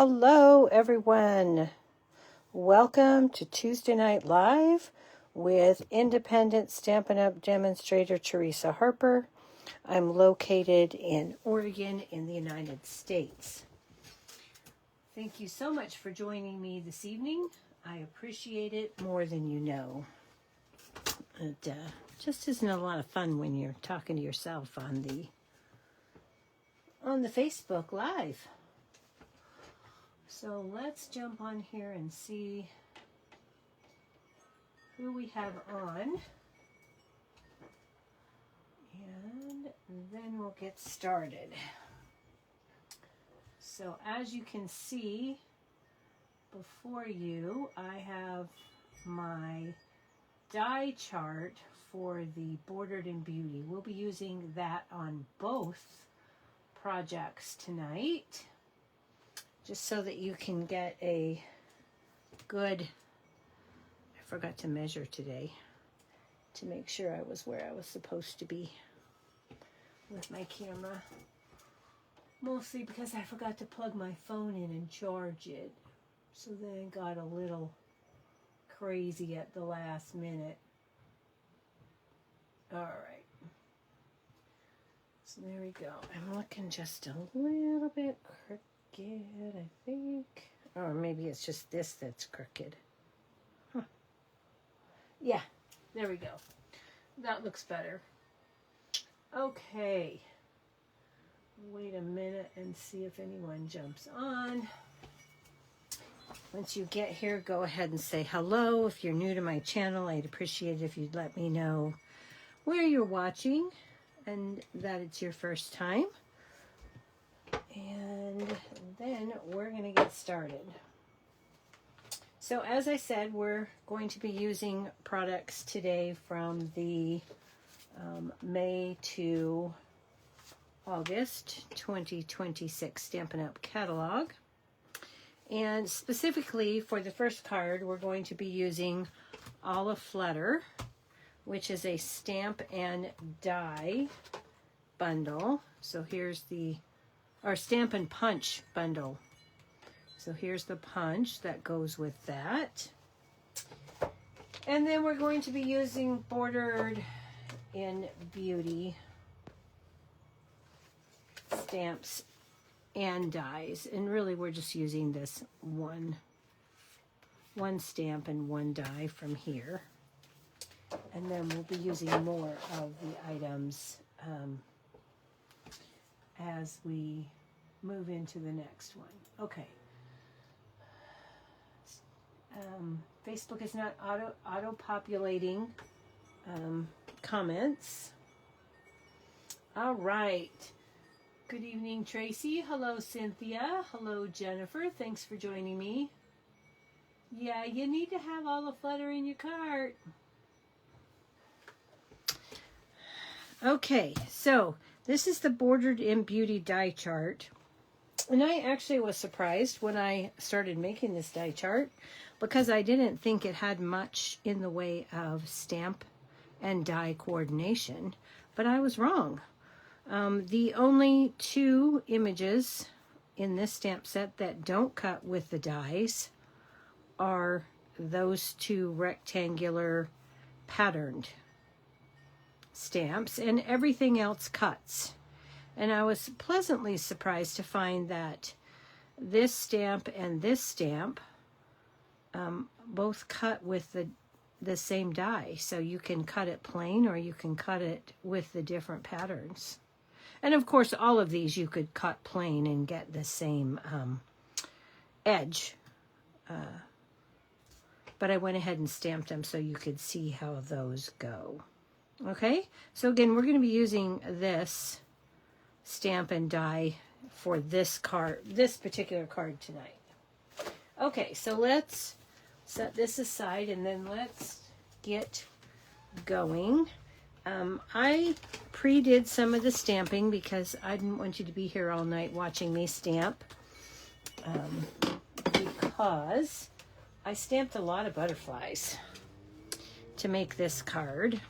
Hello, everyone. Welcome to Tuesday Night Live with independent Stampin' Up! Demonstrator Teresa Harper. I'm located in Oregon in the United States. Thank you so much for joining me this evening. I appreciate it more than you know. It just isn't a lot of fun when you're talking to yourself on the Facebook Live. So let's jump on here and see who we have on. And then we'll get started. So as you can see before you, I have my die chart for the Bordered in Beauty. We'll be using that on both projects tonight, just so that you can get a good, I forgot to measure today to make sure I was where I was supposed to be with my camera. Mostly because I forgot to plug my phone in and charge it. So then it got a little crazy at the last minute. Alright. So there we go. I'm looking just a little bit crooked, I think. Or maybe it's just this that's crooked. Huh. Yeah, there we go. That looks better. Okay. Wait a minute and see if anyone jumps on. Once you get here, go ahead and say hello. If you're new to my channel, I'd appreciate it if you'd let me know where you're watching and that it's your first time. And then we're going to get started. So as I said, we're going to be using products today from the May to August 2026 Stampin' Up! Catalog. And specifically for the first card, we're going to be using Aflutter, which is a stamp and die bundle. So here's our stamp and punch bundle. So here's the punch that goes with that. And then we're going to be using Bordered in Beauty stamps and dies, and really we're just using this one stamp and one die from here, and then we'll be using more of the items as we move into the next one. Okay. Facebook is not auto-populating comments. All right. Good evening, Tracy. Hello, Cynthia. Hello, Jennifer. Thanks for joining me. Yeah, you need to have all the Flutter in your cart. Okay, so this is the Bordered in Beauty die chart. And I actually was surprised when I started making this die chart because I didn't think it had much in the way of stamp and die coordination, but I was wrong. The only two images in this stamp set that don't cut with the dies are those two rectangular patterned stamps, and everything else cuts. And I was pleasantly surprised to find that this stamp and this stamp both cut with the same die. So you can cut it plain or you can cut it with the different patterns. And of course, all of these you could cut plain and get the same edge. But I went ahead and stamped them so you could see how those go. Okay, so again, we're going to be using this stamp and die for this card, this particular card tonight. Okay, so let's set this aside and then let's get going. I pre-did some of the stamping because I didn't want you to be here all night watching me stamp, because I stamped a lot of butterflies to make this card,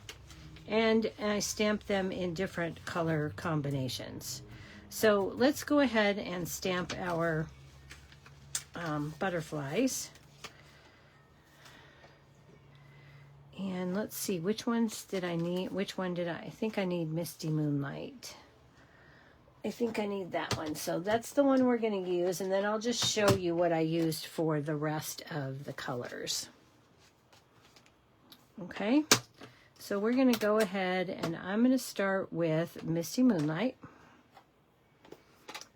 and I stamped them in different color combinations. So let's go ahead and stamp our butterflies. And let's see, which ones did I need? Which one did I think I need Misty Moonlight. I think I need that one. So that's the one we're going to use. And then I'll just show you what I used for the rest of the colors. Okay. So we're going to go ahead and I'm going to start with Misty Moonlight.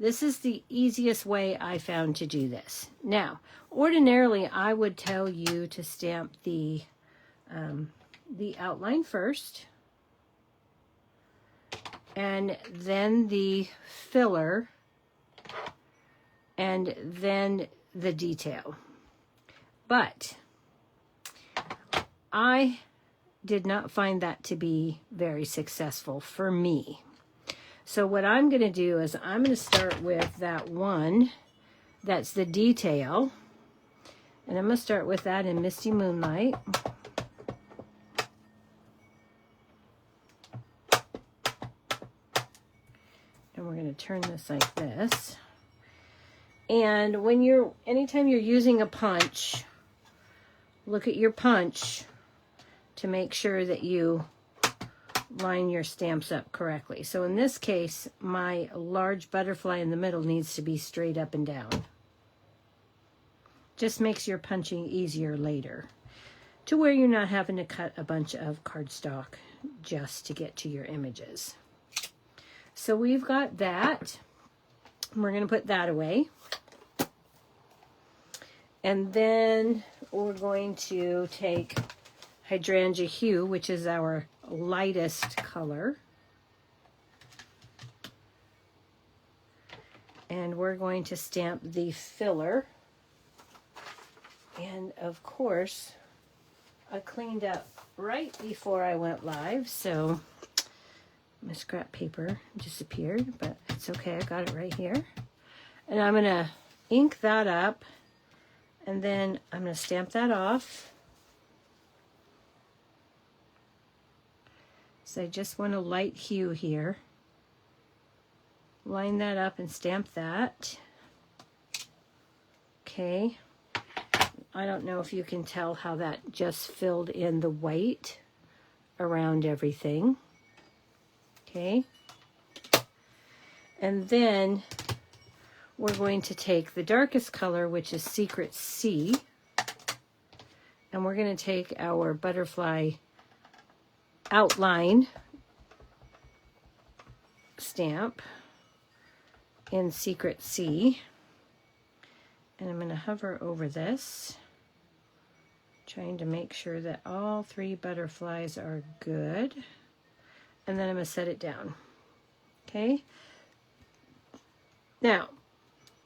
This is the easiest way I found to do this. Now, ordinarily I would tell you to stamp the outline first, and then the filler, and then the detail. But I did not find that to be very successful for me. So what I'm going to do is I'm going to start with that one that's the detail, and I'm going to start with that in Misty Moonlight. And we're going to turn this like this. And when anytime you're using a punch, look at your punch to make sure that you line your stamps up correctly. So in this case, my large butterfly in the middle needs to be straight up and down. Just makes your punching easier later, to where you're not having to cut a bunch of cardstock just to get to your images. So we've got that. We're going to put that away. And then we're going to take Hydrangea Hue, which is our lightest color. And we're going to stamp the filler. And of course, I cleaned up right before I went live, so my scrap paper disappeared, but it's okay, I got it right here. And I'm going to ink that up, and then I'm going to stamp that off. So I just want a light hue here. Line that up and stamp that. Okay. I don't know if you can tell how that just filled in the white around everything. Okay. And then we're going to take the darkest color, which is Secret C, and we're going to take our butterfly outline stamp in Secret C, and I'm going to hover over this, trying to make sure that all three butterflies are good, and then I'm going to set it down. Okay. Now,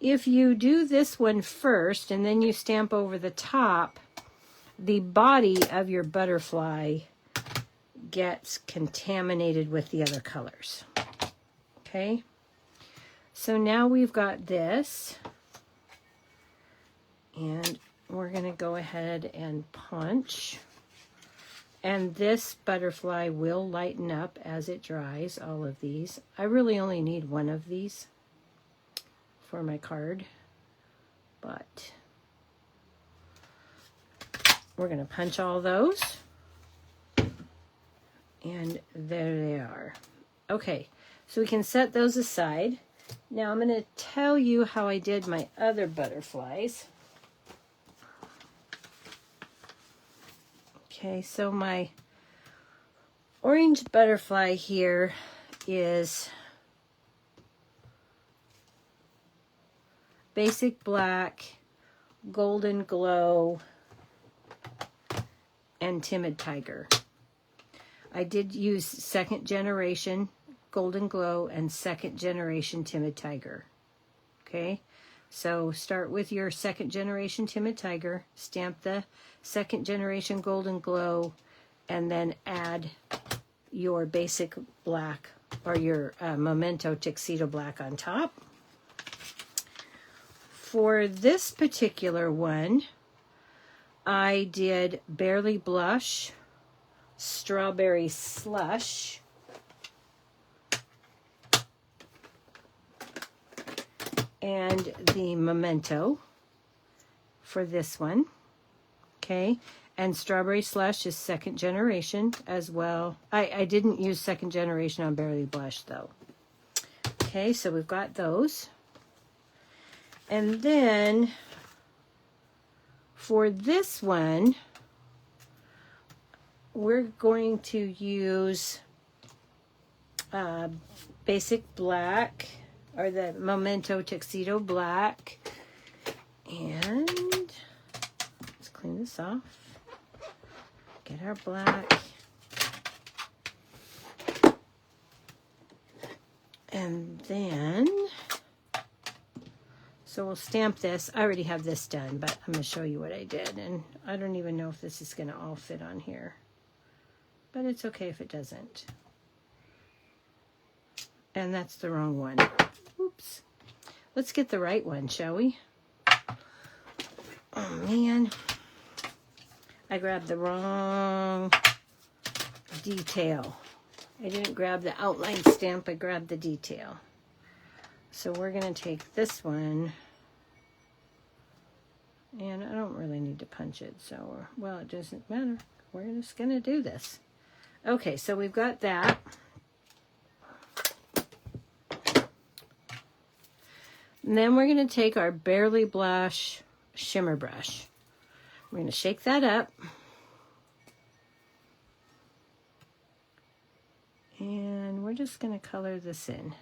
if you do this one first and then you stamp over the top, the body of your butterfly gets contaminated with the other colors. Okay. So now we've got this, and we're going to go ahead and punch. And this butterfly will lighten up as it dries, all of these. I really only need one of these for my card, but we're going to punch all those. And there they are. Okay, so we can set those aside. Now I'm going to tell you how I did my other butterflies. Okay, so my orange butterfly here is basic black, golden glow, and timid tiger. I did use second generation golden glow and second generation timid tiger. Okay, so start with your second generation timid tiger, stamp the second generation golden glow, and then add your basic black or your Memento tuxedo black on top. For this particular one, I did Barely Blush, Strawberry Slush, and the Memento. for this one. Okay, and Strawberry Slush is second generation as well. I didn't use second generation on Barely Blush though. Okay, so we've got those. And then for this one, we're going to use Basic Black, or the Memento Tuxedo Black. And let's clean this off. Get our black. And then, so we'll stamp this. I already have this done, but I'm going to show you what I did. And I don't even know if this is going to all fit on here. But it's okay if it doesn't. And that's the wrong one. Oops. Let's get the right one, shall we? Oh, man. I grabbed the wrong detail. I didn't grab the outline stamp. I grabbed the detail. So we're going to take this one. And I don't really need to punch it. So, well, it doesn't matter. We're just going to do this. Okay, so we've got that. And then we're going to take our Barely Blush shimmer brush. We're going to shake that up. And we're just going to color this in.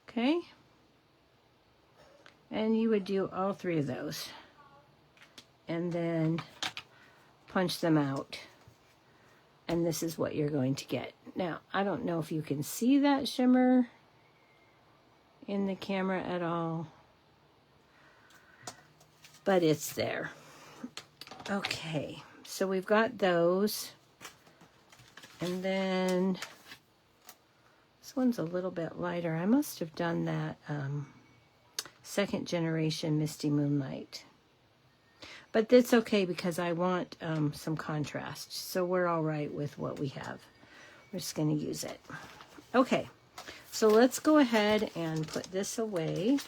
Okay. And you would do all three of those. And then punch them out. And this is what you're going to get. Now, I don't know if you can see that shimmer in the camera at all, but it's there. Okay, so we've got those. And then this one's a little bit lighter. I must have done that second generation Misty Moonlight. But that's okay because I want some contrast. So we're all right with what we have. We're just going to use it. Okay, so let's go ahead and put this away.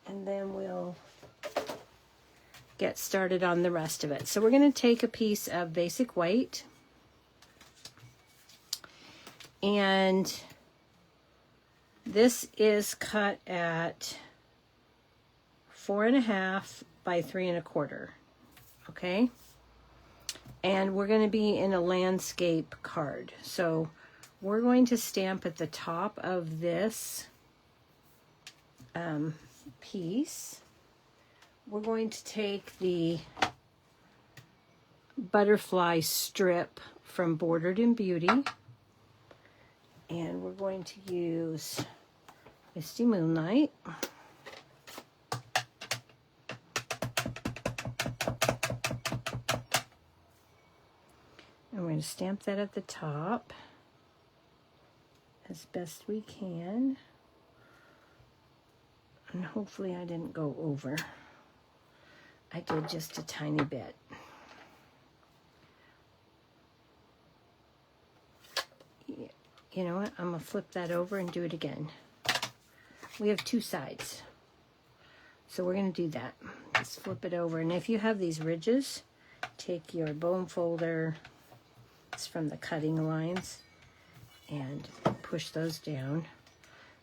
And then we'll get started on the rest of it. So we're going to take a piece of Basic White. And this is cut at 4.5 by 3 1/4. Okay, and we're going to be in a landscape card, so we're going to stamp at the top of this piece. We're going to take the butterfly strip from Bordered in Beauty, and we're going to use Misty Moonlight. And we're going to stamp that at the top as best we can. And hopefully I didn't go over. I did just a tiny bit. You know what? I'm going to flip that over and do it again. We have two sides. So we're going to do that. Just flip it over. And if you have these ridges, take your bone folder. It's from the cutting lines, and push those down.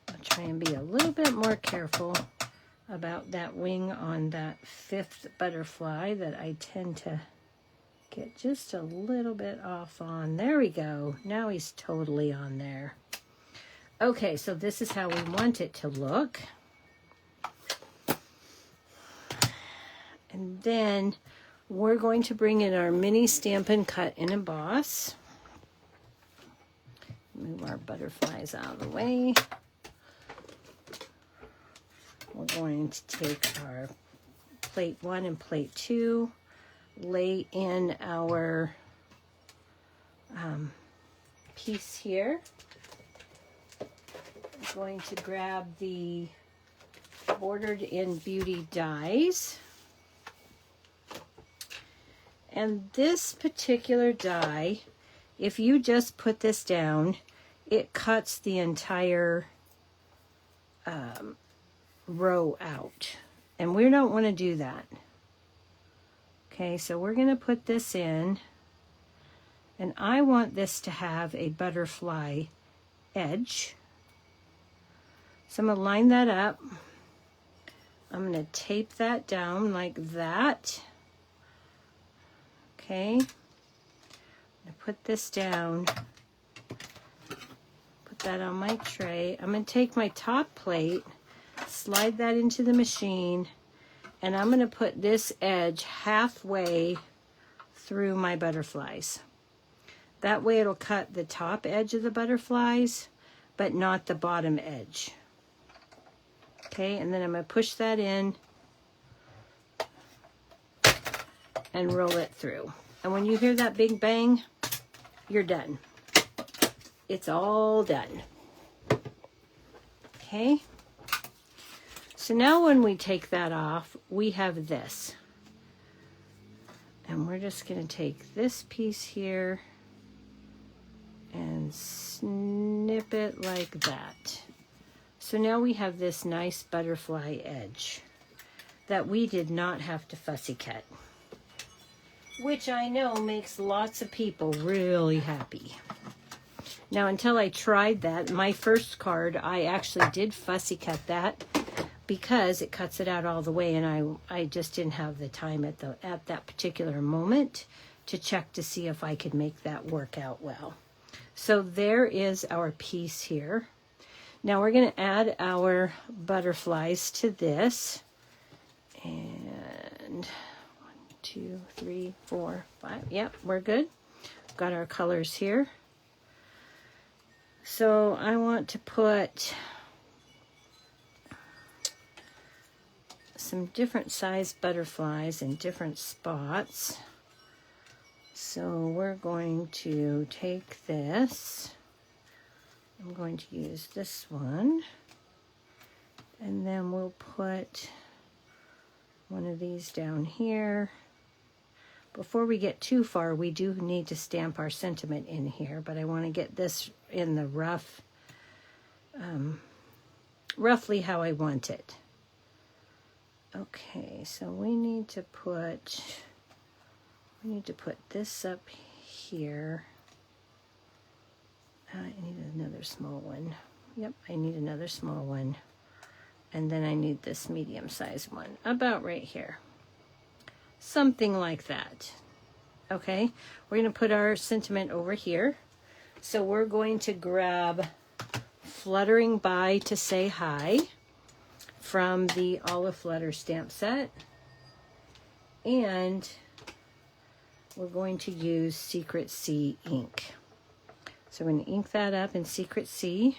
I'll try and be a little bit more careful about that wing on that 5th butterfly that I tend to get just a little bit off on. There we go. Now he's totally on there. Okay, so this is how we want it to look. And then we're going to bring in our mini Stampin' Cut and Emboss. Move our butterflies out of the way. We're going to take our plate 1 and plate 2, lay in our piece here. I'm going to grab the Bordered in Beauty dies. And this particular die, if you just put this down, it cuts the entire row out. And we don't want to do that. Okay, so we're going to put this in. And I want this to have a butterfly edge. So I'm going to line that up. I'm going to tape that down like that. Okay. I'm going to put this down. Put that on my tray. I'm going to take my top plate, slide that into the machine, and I'm going to put this edge halfway through my butterflies. That way it'll cut the top edge of the butterflies, but not the bottom edge. Okay, and then I'm going to push that in and roll it through. And when you hear that big bang, you're done. It's all done. Okay. So now when we take that off, we have this. And we're just going to take this piece here and snip it like that. So now we have this nice butterfly edge that we did not have to fussy cut, which I know makes lots of people really happy. Now, until I tried that, my first card, I actually did fussy cut that because it cuts it out all the way, and I just didn't have the time at that particular moment to check to see if I could make that work out well. So there is our piece here. Now we're going to add our butterflies to this. And 1, 2, 3, 4, 5. Yep, we're good. Got our colors here. So I want to put some different size butterflies in different spots. So we're going to take this. I'm going to use this one. And then we'll put one of these down here. Before we get too far, we do need to stamp our sentiment in here, but I want to get this in the roughly how I want it. Okay, so we need to put this up here. I need another small one. Yep, I need another small one. And then I need this medium-sized one, about right here. Something like that. Okay, we're going to put our sentiment over here. So we're going to grab Fluttering By to Say Hi from the Aflutter stamp set. And we're going to use Secret Sea ink. So we're going to ink that up in Secret Sea.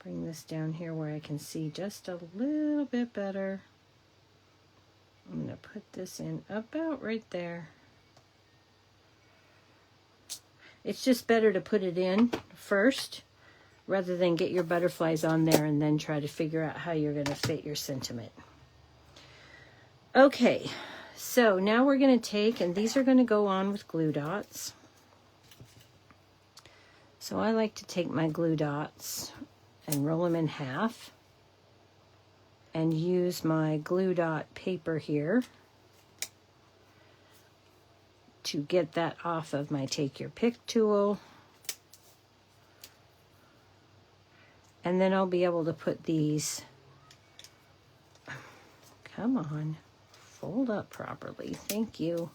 Bring this down here where I can see just a little bit better. I'm going to put this in about right there. It's just better to put it in first rather than get your butterflies on there and then try to figure out how you're going to fit your sentiment. Okay, so now we're going to take, and these are going to go on with glue dots. So I like to take my glue dots and roll them in half and use my glue dot paper here to get that off of my Take Your Pick tool. And then I'll be able to put these, come on, fold up properly, thank you.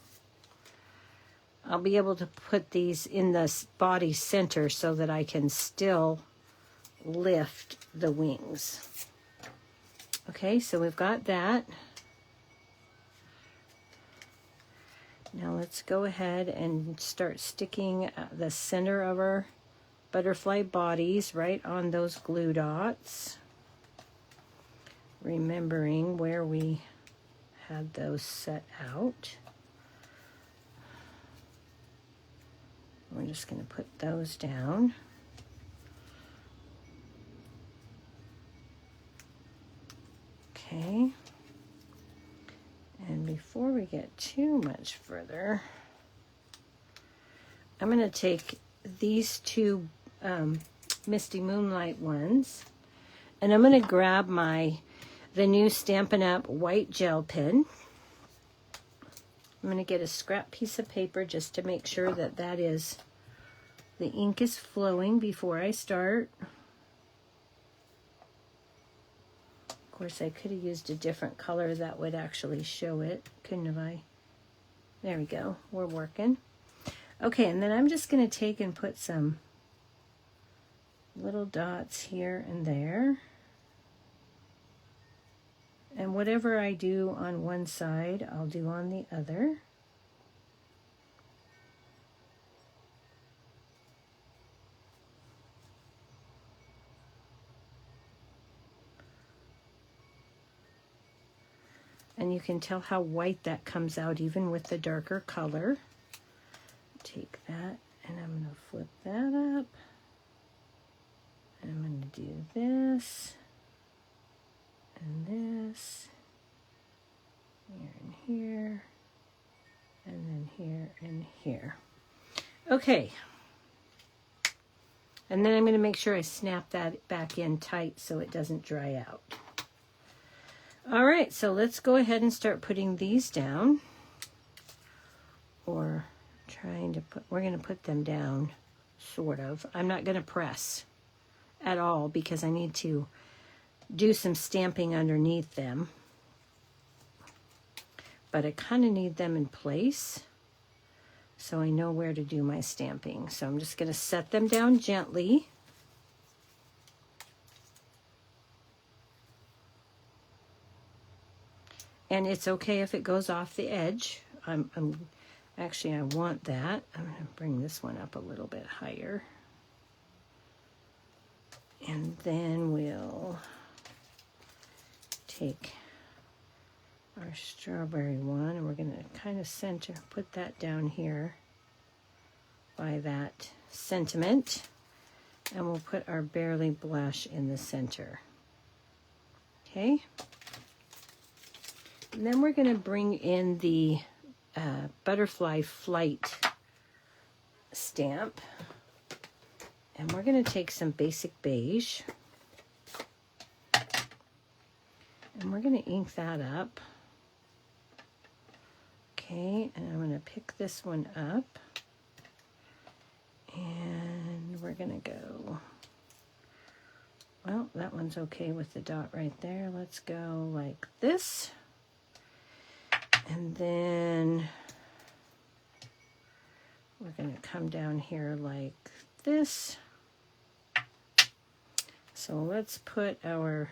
I'll be able to put these in the body center so that I can still lift the wings. Okay, so we've got that. Now let's go ahead and start sticking the center of our butterfly bodies right on those glue dots. Remembering where we had those set out. We're just going to put those down. Okay. And before we get too much further, I'm going to take these two Misty Moonlight ones, and I'm going to grab the new Stampin' Up! White gel pen. I'm going to get a scrap piece of paper just to make sure that the ink is flowing before I start. Of course, I could have used a different color that would actually show it, couldn't have I? There we go, we're working. Okay, and then I'm just going to take and put some little dots here and there. And whatever I do on one side, I'll do on the other. And you can tell how white that comes out even with the darker color. Take that and I'm going to flip that up. And I'm going to do this and this, here and here, and then here and here. Okay. And then I'm going to make sure I snap that back in tight so it doesn't dry out. All right, so let's go ahead and start putting these down. Or we're going to put them down, sort of. I'm not going to press at all because I need to do some stamping underneath them. But I kind of need them in place so I know where to do my stamping. So I'm just going to set them down gently. And it's okay if it goes off the edge. Actually, I want that. I'm going to bring this one up a little bit higher. And then we'll take our strawberry one, and we're going to kind of put that down here by that sentiment. And we'll put our Barely Blush in the center. Okay. And then we're going to bring in the Butterfly Flight stamp. And we're going to take some basic beige. And we're going to ink that up. Okay, and I'm going to pick this one up. And we're going to go, well, that one's okay with the dot right there. Let's go like this. And then we're going to come down here like this. So let's put our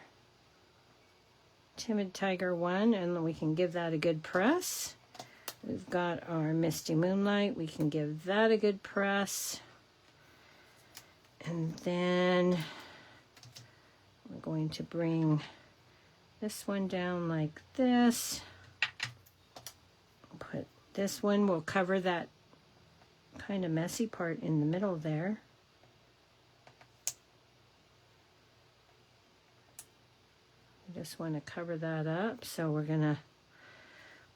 Timid Tiger one, and we can give that a good press. We've got our Misty Moonlight. We can give that a good press. And then we're going to bring this one down like this. Put this one, we'll cover that kind of messy part in the middle there. I just want to cover that up, so we're going to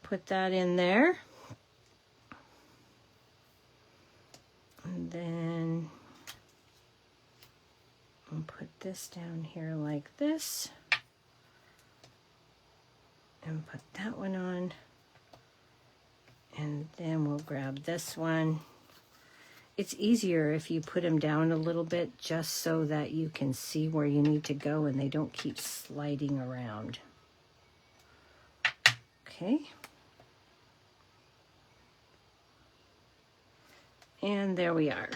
put that in there. And then we'll put this down here like this. And put that one on. And then we'll grab this one. It's easier if you put them down a little bit just so that you can see where you need to go and they don't keep sliding around. Okay. And there we are.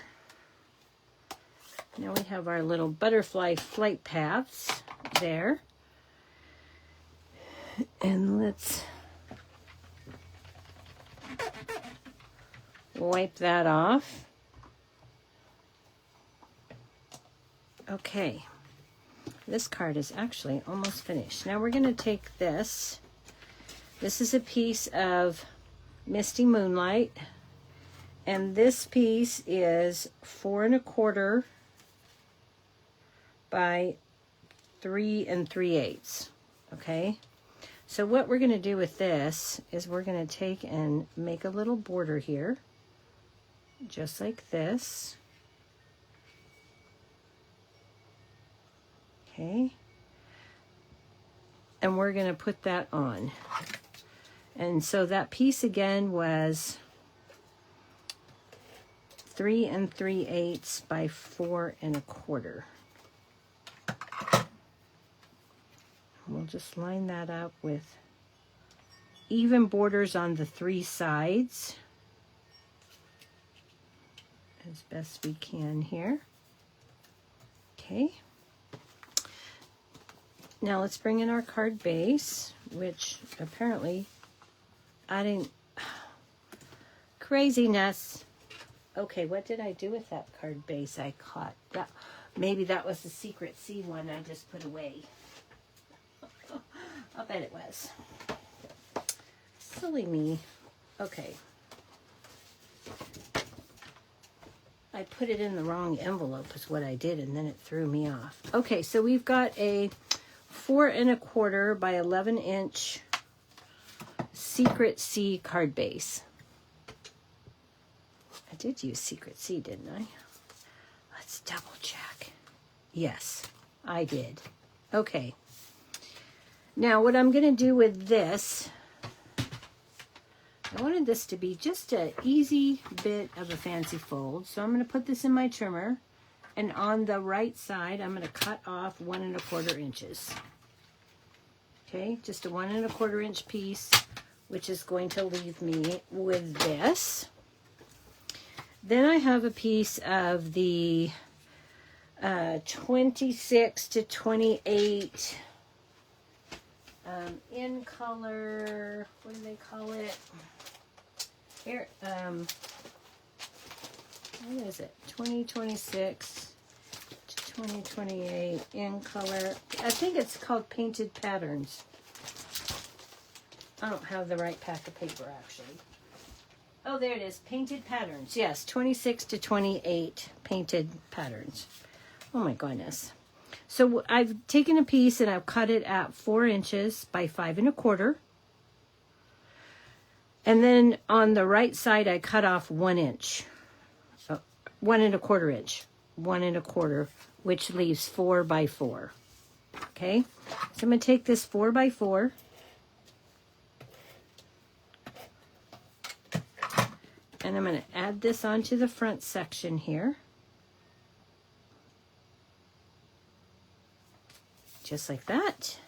Now we have our little butterfly flight paths there. And let's wipe that off. Okay, this card is actually almost finished. Now we're going to take this. This is a piece of Misty Moonlight, and this piece is 4 1/4 by 3 3/8. Okay, So what we're going to do with this is we're going to take and make a little border here, just like this. Okay. And we're going to put that on. And so that piece again was 3 3/8 by 4 1/4. We'll just line that up with even borders on the 3 sides as best we can here. Okay. Now let's bring in our card base, which apparently I didn't... Craziness. Okay, what did I do with that card base I caught? That, maybe that was the Secret C one I just put away. I'll bet it was. Silly me. Okay. I put it in the wrong envelope is what I did, and then it threw me off. Okay, so we've got a 4 1/4 by 11 inch Secret C card base. I did use Secret C, didn't I? Let's double check. Yes, I did. Okay. Now what I'm going to do with this, I wanted this to be just an easy bit of a fancy fold. So I'm going to put this in my trimmer, and on the right side, I'm going to cut off 1 1/4 inches. Okay, just a 1 1/4 inch piece, which is going to leave me with this. Then I have a piece of the 26 to 28 in color, what do they call it? Here, what is it? 2026 to 2028 in color. I think it's called Painted Patterns. I don't have the right pack of paper, actually. Oh, there it is. Painted Patterns. Yes, 26 to 28 Painted Patterns. Oh, my goodness. So I've taken a piece and I've cut it at 4 inches by 5 1/4. And then on the right side, I cut off 1 inch. 1 1/4 inch. 1 1/4, which leaves 4 by 4. Okay? So I'm going to take this 4 by 4. And I'm going to add this onto the front section here. Just like that.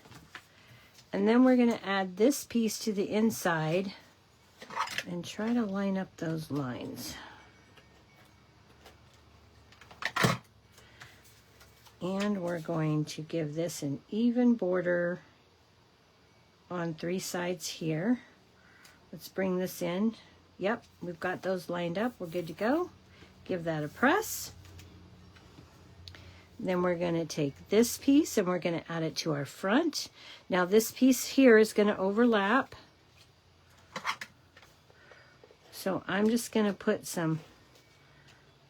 And then we're going to add this piece to the inside and try to line up those lines. And we're going to give this an even border on 3 sides here. Let's bring this in. Yep, we've got those lined up. We're good to go. Give that a press. Then we're going to take this piece and we're going to add it to our front. Now this piece here is going to overlap. So I'm just going to put some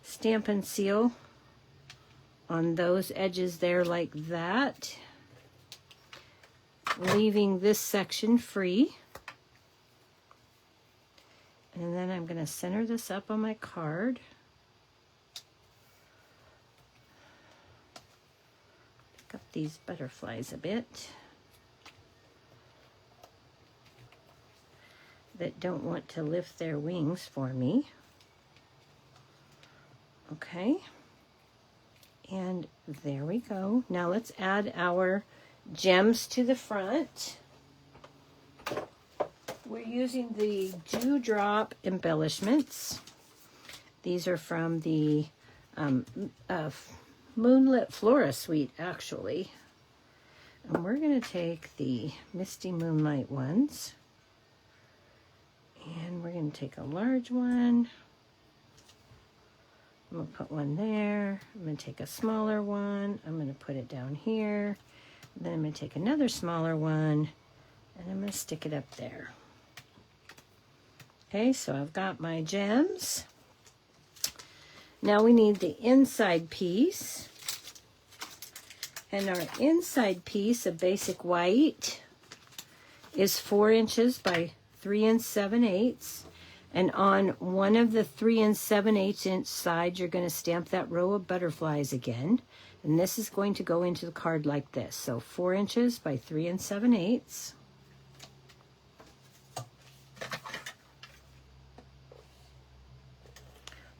Stamp and Seal on those edges there like that, leaving this section free. And then I'm going to center this up on my card. Pick up these butterflies a bit that don't want to lift their wings for me. Okay. And there we go. Now let's add our gems to the front. We're using the Dewdrop embellishments. These are from the Moonlit Flora suite, actually. And we're going to take the Misty Moonlight ones. And we're going to take a large one. I'm going to put one there. I'm going to take a smaller one. I'm going to put it down here. Then I'm going to take another smaller one. And I'm going to stick it up there. Okay, so I've got my gems. Now we need the inside piece. And our inside piece of basic white is 4 inches by 3 7/8. And on one of the 3 7/8 inch sides, you're going to stamp that row of butterflies again. And this is going to go into the card like this. So 4 inches by 3 7/8.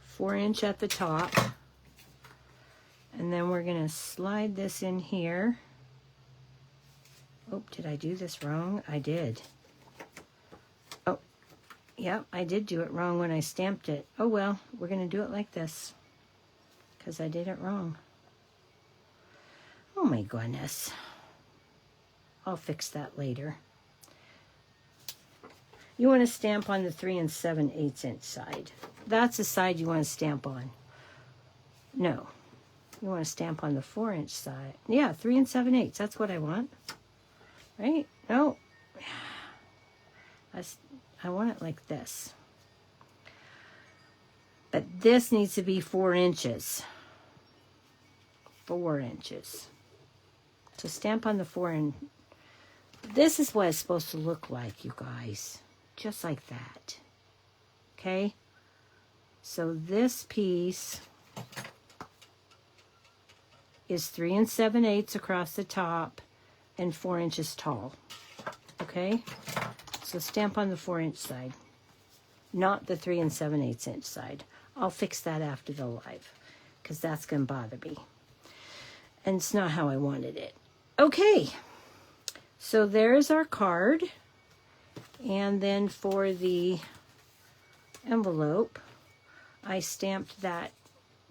Four-inch at the top. And then we're going to slide this in here. Oh, did I do this wrong? I did. Oh, yeah, I did do it wrong when I stamped it. Oh, well, we're going to do it like this because I did it wrong. Oh, my goodness. I'll fix that later. You want to stamp on the 3 7/8 inch side. That's the side you want to stamp on. No. You want to stamp on the 4-inch side. Yeah, 3 7/8. That's what I want. Right? No. I want it like this. But this needs to be 4 inches. 4 inches. So stamp on the 4 and this is what it's supposed to look like, you guys. Just like that. Okay? So this piece is 3 7/8 across the top and 4 inches tall. Okay? So stamp on the 4-inch side, not the 3 7/8 inch side. I'll fix that after the live because that's going to bother me. And it's not how I wanted it. Okay. So there's our card. And then for the envelope, I stamped that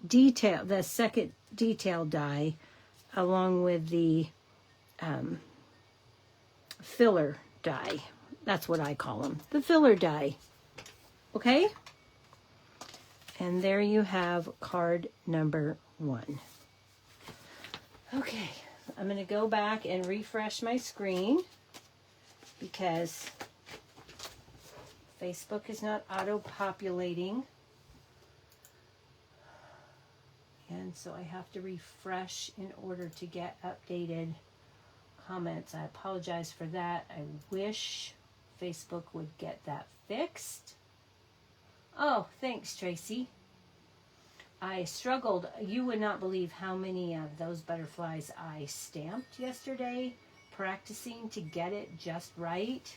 detail, the second detail die, along with the filler die. That's what I call them, the filler die. Okay? And there you have card number 1. Okay, I'm going to go back and refresh my screen because Facebook is not auto-populating. And so I have to refresh in order to get updated comments. I apologize for that. I wish Facebook would get that fixed. Oh, thanks, Tracy. I struggled. You would not believe how many of those butterflies I stamped yesterday, practicing to get it just right.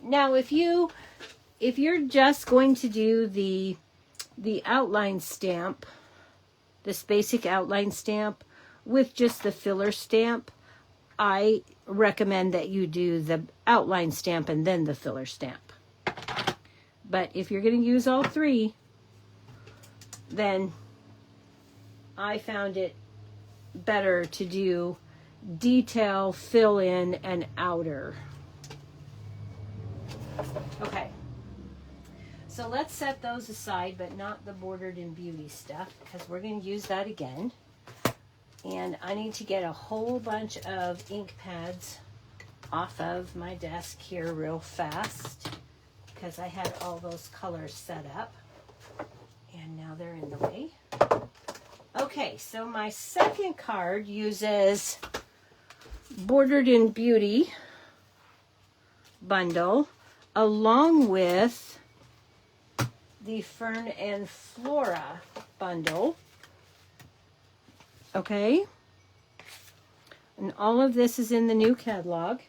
Now, if you're just going to do the outline stamp, this basic outline stamp with just the filler stamp, I recommend that you do the outline stamp and then the filler stamp. But if you're going to use all three, then I found it better to do detail, fill in, and outer. Okay. So let's set those aside, but not the Bordered in Beauty stuff, because we're going to use that again. And I need to get a whole bunch of ink pads off of my desk here real fast, because I had all those colors set up. And now they're in the way. Okay, so my second card uses Bordered in Beauty bundle along with the Fern and Flora bundle. Okay. And all of this is in the new catalog.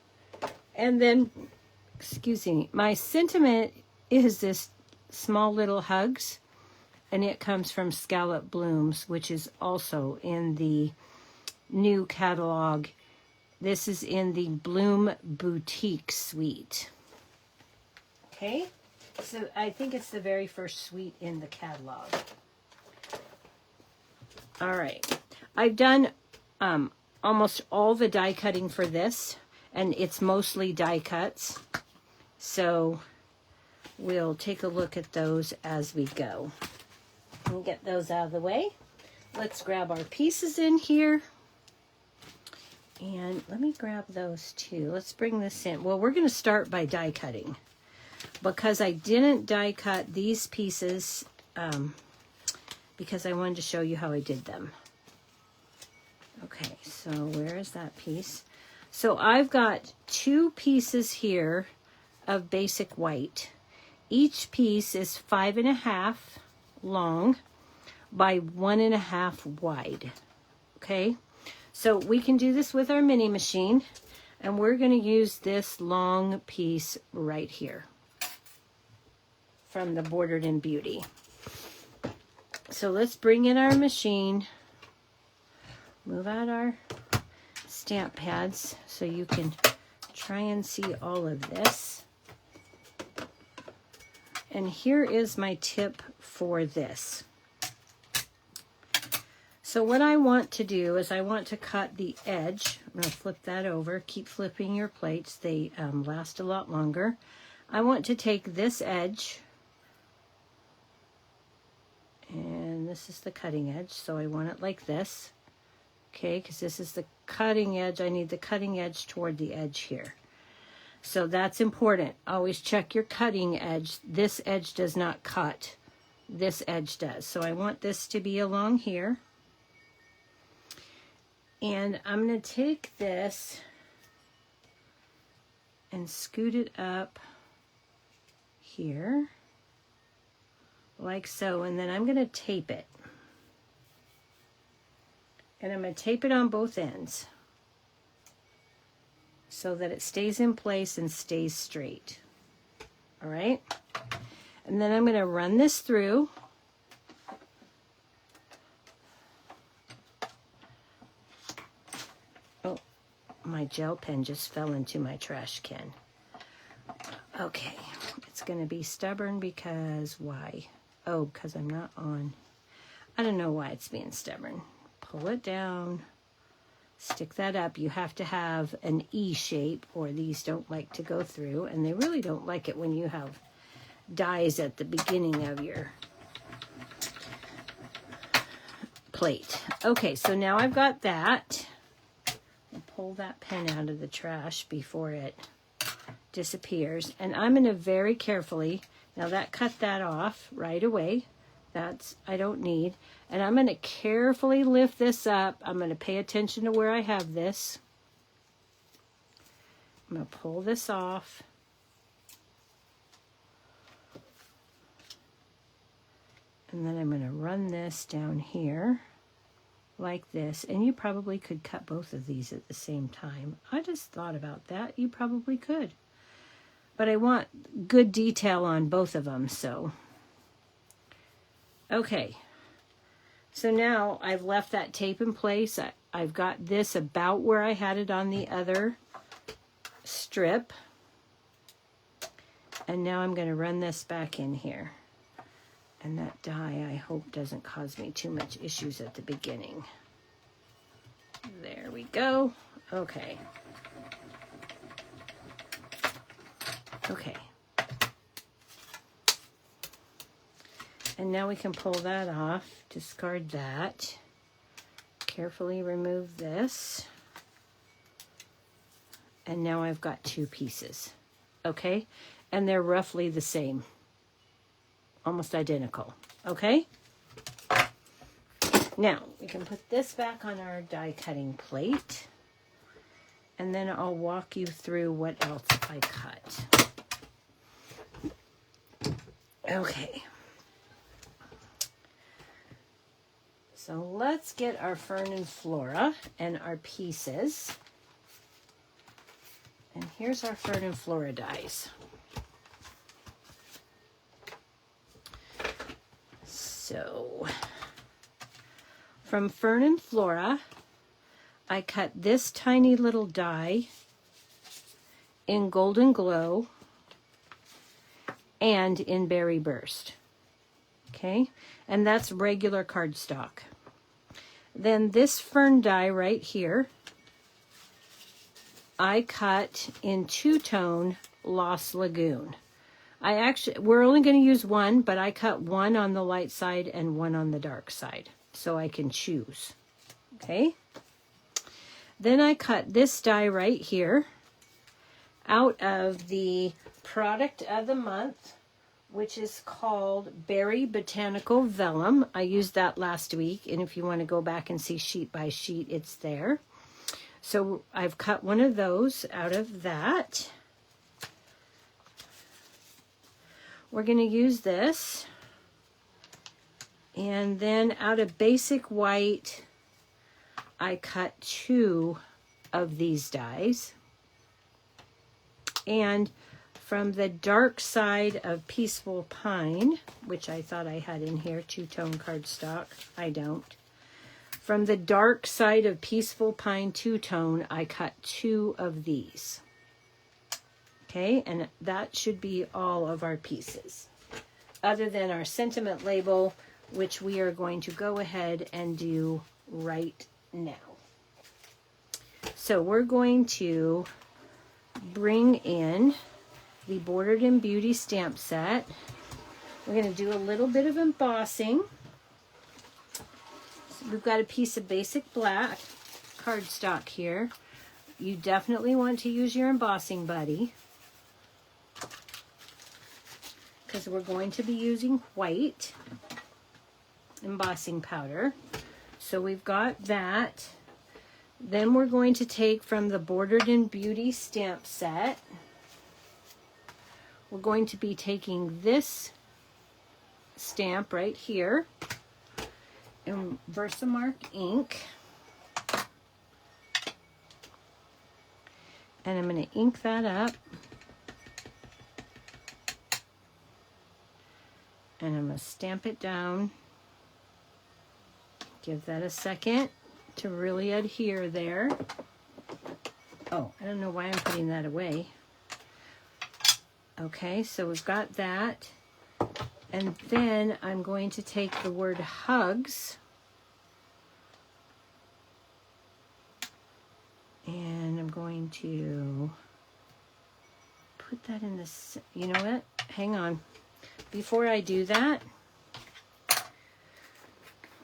And then, excuse me, my sentiment is this small little hugs. And it comes from Scallop Blooms, which is also in the new catalog. This is in the Bloom Boutique suite. Okay, so I think it's the very first suite in the catalog. All right, I've done almost all the die cutting for this, and it's mostly die cuts. So we'll take a look at those as we go. We'll get those out of the way. Let's grab our pieces in here. And let me grab those too. Let's bring this in. Well, we're going to start by die cutting, because I didn't die cut these pieces because I wanted to show you how I did them. Okay, so where is that piece? So I've got 2 pieces here of basic white. Each piece is 5.5 long by 1.5 wide. Okay, so we can do this with our mini machine, and we're going to use this long piece right here from the Bordered in Beauty. So let's bring in our machine, move out our stamp pads so you can try and see all of this. And here is my tip for this. So what I want to do is I want to cut the edge. I'm going to flip that over. Keep flipping your plates. They last a lot longer. I want to take this edge, and this is the cutting edge, so I want it like this. Okay, because this is the cutting edge. I need the cutting edge toward the edge here. So that's important. Always check your cutting edge. This edge does not cut. This edge does. So I want this to be along here. And I'm going to take this and scoot it up here, like so. And then I'm going to tape it. And I'm going to tape it on both ends so that it stays in place and stays straight. All right? And then I'm going to run this through. Oh, my gel pen just fell into my trash can. Okay, it's going to be stubborn because why? Oh, because I'm not on. I don't know why it's being stubborn. Pull it down, stick that up. You have to have an E shape or these don't like to go through, and they really don't like it when you have dies at the beginning of your plate. Okay, so now I've got that. I'll pull that pen out of the trash before it disappears, and I'm going to very carefully, now that cut that off right away. That's, I don't need. And I'm going to carefully lift this up. I'm going to pay attention to where I have this. I'm going to pull this off. And then I'm going to run this down here like this. And you probably could cut both of these at the same time. I just thought about that. You probably could. But I want good detail on both of them, so... Okay, so now I've left that tape in place. I've got this about where I had it on the other strip. And now I'm going to run this back in here. And that die, I hope, doesn't cause me too much issues at the beginning. There we go. Okay. Okay. And now we can pull that off, discard that, carefully remove this, and now I've got 2 pieces, okay? And they're roughly the same, almost identical, okay? Now, we can put this back on our die cutting plate, and then I'll walk you through what else I cut. Okay. So let's get our Fern and Flora and our pieces. And here's our Fern and Flora dies. So from Fern and Flora, I cut this tiny little die in Golden Glow and in Berry Burst. Okay, and that's regular cardstock. Then this fern die right here, I cut in two-tone Lost Lagoon. We're only going to use one, but I cut one on the light side and one on the dark side, so I can choose. Okay. Then I cut this die right here out of the product of the month, which is called Berry Botanical Vellum. I used that last week, and if you want to go back and see sheet by sheet, it's there. So I've cut one of those out of that. We're going to use this. And then out of basic white, I cut 2 of these dies. And from the dark side of Peaceful Pine, which I thought I had in here, 2-tone cardstock, I don't. From the dark side of Peaceful Pine 2-tone, I cut 2 of these. Okay, and that should be all of our pieces, other than our sentiment label, which we are going to go ahead and do right now. So we're going to bring in the Bordered in Beauty stamp set. We're going to do a little bit of embossing. So we've got a piece of basic black cardstock here. You definitely want to use your embossing buddy, because we're going to be using white embossing powder. So we've got that. Then we're going to take from the Bordered in Beauty stamp set, we're going to be taking this stamp right here in Versamark ink. And I'm going to ink that up. And I'm going to stamp it down. Give that a second to really adhere there. Oh, I don't know why I'm putting that away. Okay, so we've got that. And then I'm going to take the word hugs. And I'm going to put that in this, you know what? Hang on. Before I do that,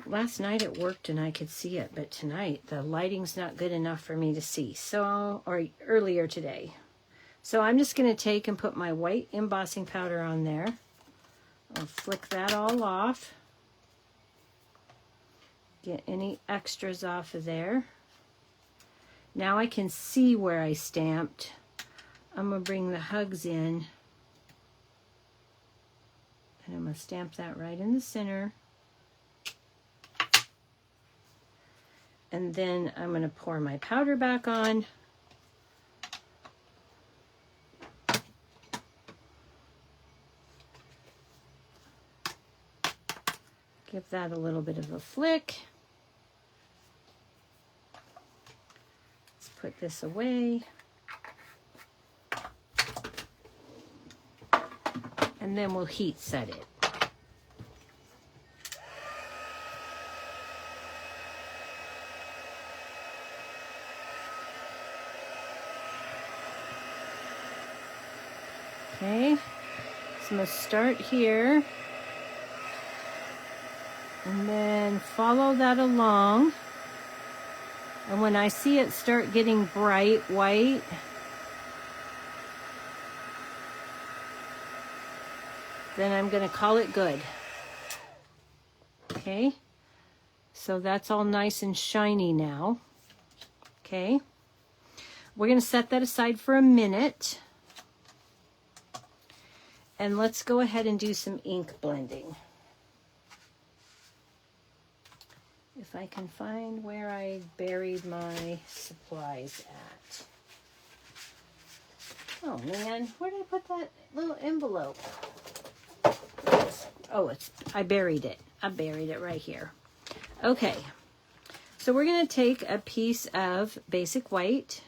last night it worked and I could see it, but tonight the lighting's not good enough for me to see. So, or earlier today. So I'm just going to take and put my white embossing powder on there. I'll flick that all off. Get any extras off of there. Now I can see where I stamped. I'm going to bring the hugs in. And I'm going to stamp that right in the center. And then I'm going to pour my powder back on. Give that a little bit of a flick. Let's put this away. And then we'll heat set it. Okay, so I'm going to start here and then follow that along. And when I see it start getting bright white, then I'm going to call it good. Okay, so that's all nice and shiny now. Okay, we're going to set that aside for a minute. And let's go ahead and do some ink blending. If I can find where I buried my supplies at. Oh man, where did I put that little envelope? Oh, I buried it. I buried it right here. Okay, so we're going to take a piece of basic white.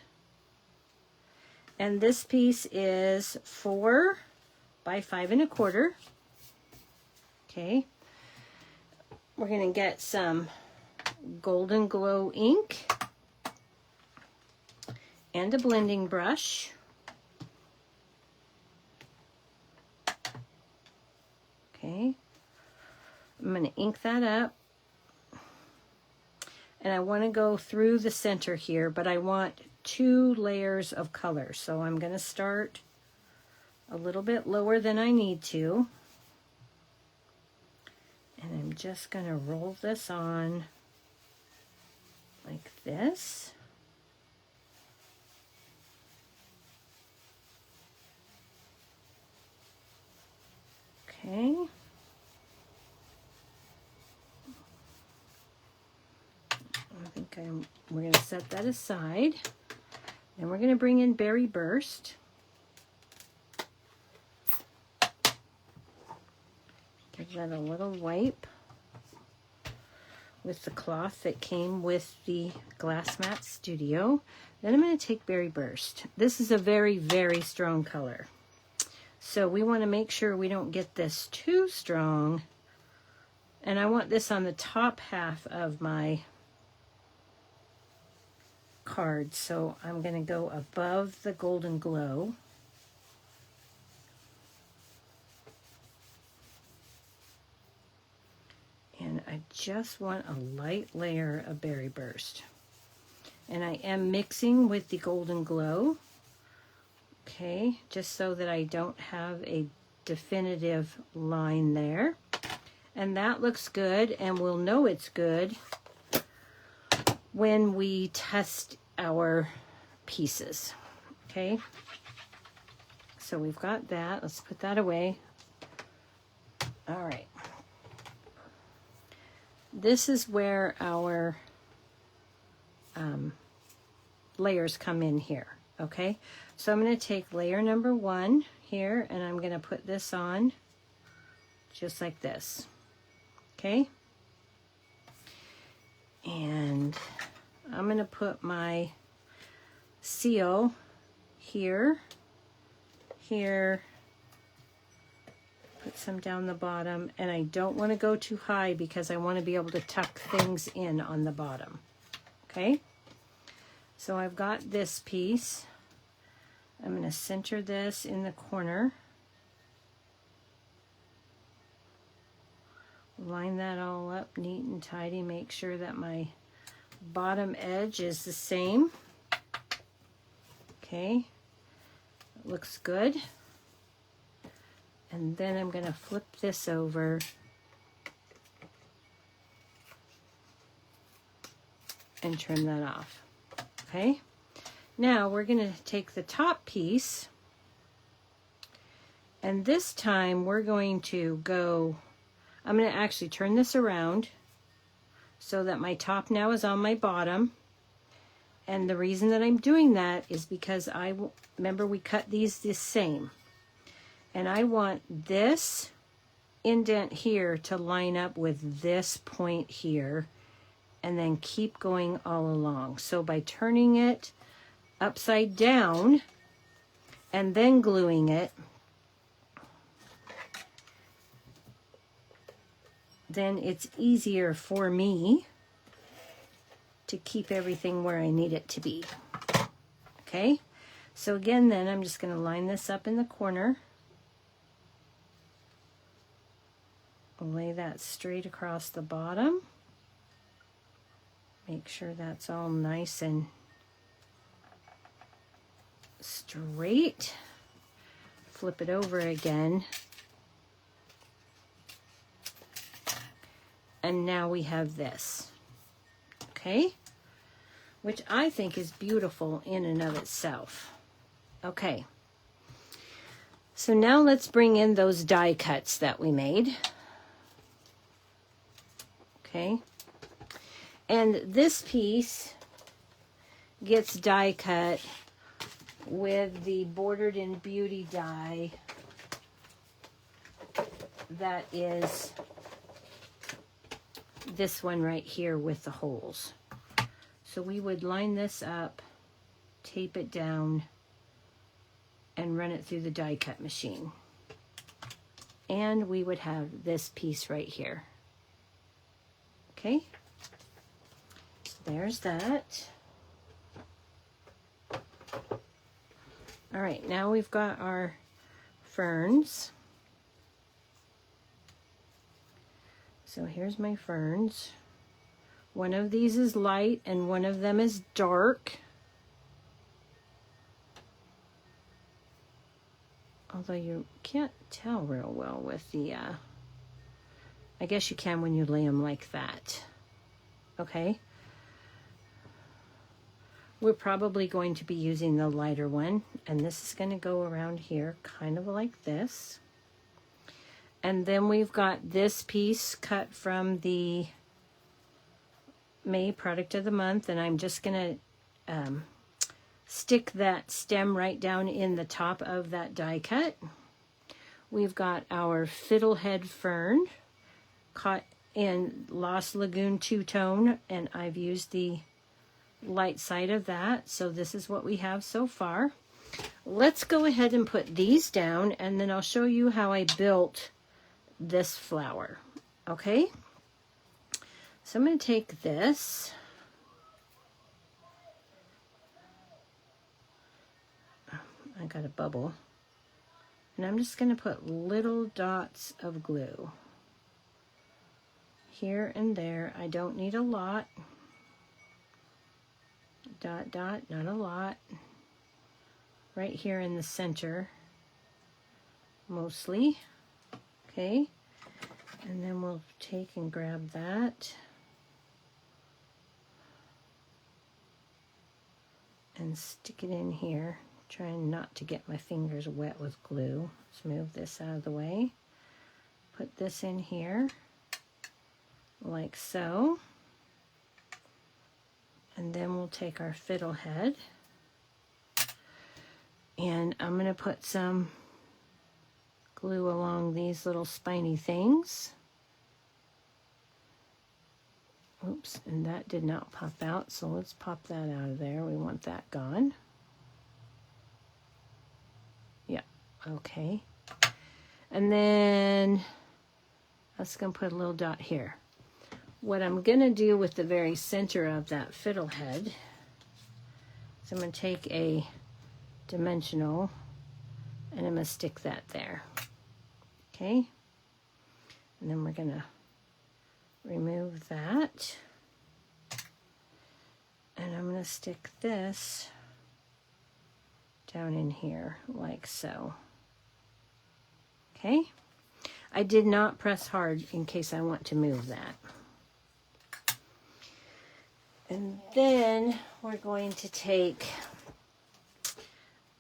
And this piece is 4 by 5 1/4. Okay, we're going to get some Golden Glow ink and a blending brush. Okay, I'm going to ink that up. And I want to go through the center here, but I want 2 layers of color. So I'm going to start a little bit lower than I need to. And I'm just going to roll this on like this. Okay, we're going to set that aside. Then we're going to bring in Berry Burst. Give that a little wipe with the cloth that came with the Glass Mat Studio. Then I'm going to take Berry Burst. This is a very, very strong color. So we want to make sure we don't get this too strong. And I want this on the top half of my card. So I'm going to go above the Golden Glow. And I just want a light layer of Berry Burst. And I am mixing with the Golden Glow. Okay, just so that I don't have a definitive line there. And that looks good, and we'll know it's good when we test our pieces. Okay, so we've got that. Let's put that away. All right. This is where our layers come in here, okay? So I'm going to take layer number 1 here, and I'm going to put this on just like this, okay? And I'm going to put my seal here, put some down the bottom, and I don't want to go too high because I want to be able to tuck things in on the bottom. Okay, so I've got this piece. I'm going to center this in the corner. Line that all up neat and tidy. Make sure that my bottom edge is the same. Okay, it looks good. And then I'm going to flip this over and trim that off. Okay, now we're going to take the top piece, and this time we're going to go, I'm going to actually turn this around so that my top now is on my bottom. And the reason that I'm doing that is because remember we cut these the same. And I want this indent here to line up with this point here, and then keep going all along. So by turning it upside down and then gluing it, then it's easier for me to keep everything where I need it to be. Okay, so again, then I'm just going to line this up in the corner. Lay that straight across the bottom. Make sure that's all nice and straight. Flip it over again. And now we have this. Okay? Which I think is beautiful in and of itself. Okay. So now let's bring in those die cuts that we made. Okay, and this piece gets die cut with the Bordered in Beauty die that is this one right here with the holes. So we would line this up, tape it down, and run it through the die cut machine. And we would have this piece right here. Okay, there's that. All right, now we've got our ferns. So here's my ferns. One of these is light and one of them is dark. Although you can't tell real well with the I guess you can when you lay them like that. Okay. We're probably going to be using the lighter one, and this is going to go around here kind of like this. And then we've got this piece cut from the May product of the month, and I'm just going to stick that stem right down in the top of that die cut. We've got our fiddlehead fern caught in Lost Lagoon two-tone, and I've used the light side of that. So this is what we have so far. Let's go ahead and put these down, and then I'll show you how I built this flower. Okay? So I'm going to take this. I got a bubble. And I'm just going to put little dots of glue here and there. I don't need a lot. Dot, dot, not a lot. Right here in the center, mostly. Okay. And then we'll take and grab that. And stick it in here. Trying not to get my fingers wet with glue. Let's move this out of the way. Put this in here, like so. And then we'll take our fiddlehead. And I'm going to put some glue along these little spiny things. Oops, and that did not pop out, so let's pop that out of there. We want that gone. Yeah, okay. And then I'm just going to put a little dot here. What I'm going to do with the very center of that fiddlehead is I'm going to take a dimensional and I'm going to stick that there. Okay? And then we're going to remove that. And I'm going to stick this down in here like so. Okay? I did not press hard in case I want to move that. And then we're going to take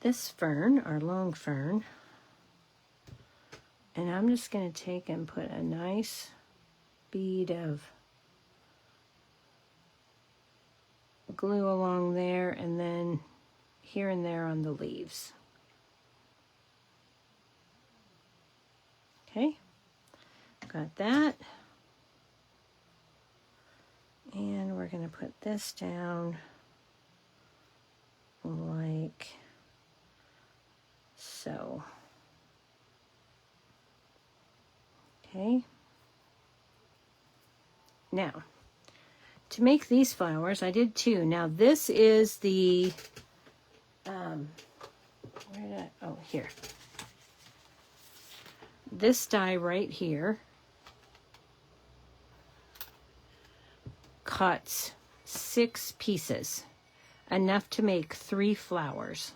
this fern, our long fern, and I'm just going to take and put a nice bead of glue along there and then here and there on the leaves. Okay, got that. And we're going to put this down like so. Okay. Now, to make these flowers, I did two. Now, this is the, here. This die right here cuts 6 pieces, enough to make 3 flowers.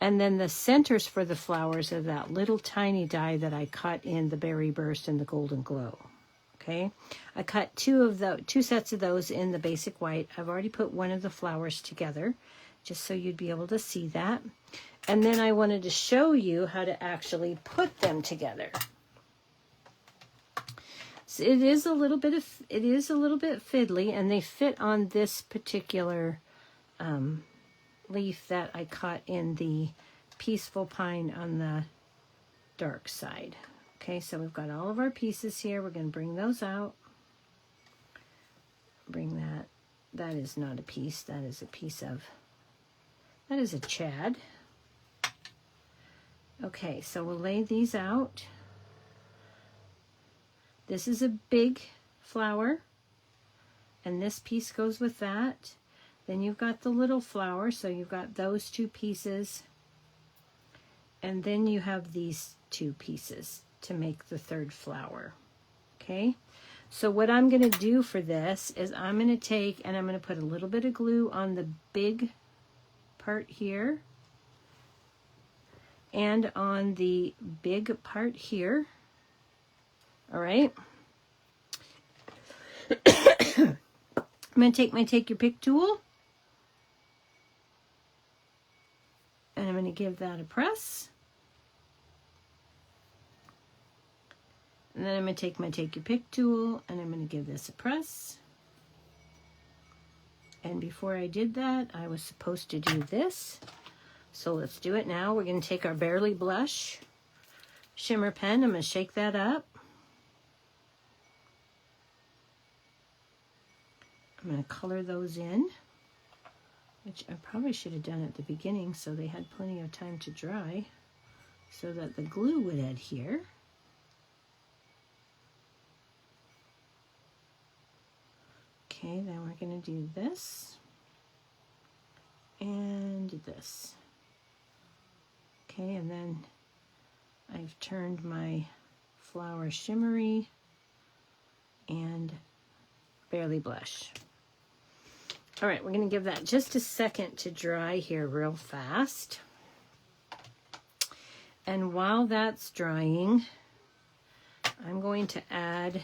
And then the centers for the flowers are that little tiny die that I cut in the Berry Burst and the Golden Glow. Okay, I cut 2 sets of those in the basic white. I've already put one of the flowers together, just so you'd be able to see that. And then I wanted to show you how to actually put them together. So it is a little bit fiddly, and they fit on this particular leaf that I cut in the Peaceful Pine on the dark side. Okay, so we've got all of our pieces here. We're going to bring those out. Bring that. That is not a piece. That is a piece of, that is a chad. Okay, so we'll lay these out. This is a big flower, and this piece goes with that. Then you've got the little flower, so you've got those 2 pieces. And then you have these 2 pieces to make the 3rd flower. Okay? So what I'm going to do for this is I'm going to take and I'm going to put a little bit of glue on the big part here and on the big part here. All right. I'm going to take my Take Your Pick tool. And I'm going to give that a press. And then I'm going to take my Take Your Pick tool and I'm going to give this a press. And before I did that, I was supposed to do this. So let's do it now. We're going to take our Barely Blush shimmer pen. I'm going to shake that up. I'm going to color those in, which I probably should have done at the beginning so they had plenty of time to dry so that the glue would adhere. Okay, then we're going to do this and this. Okay, and then I've turned my Flower Shimmery and Barely Blush. All right, we're going to give that just a second to dry here real fast. And while that's drying, I'm going to add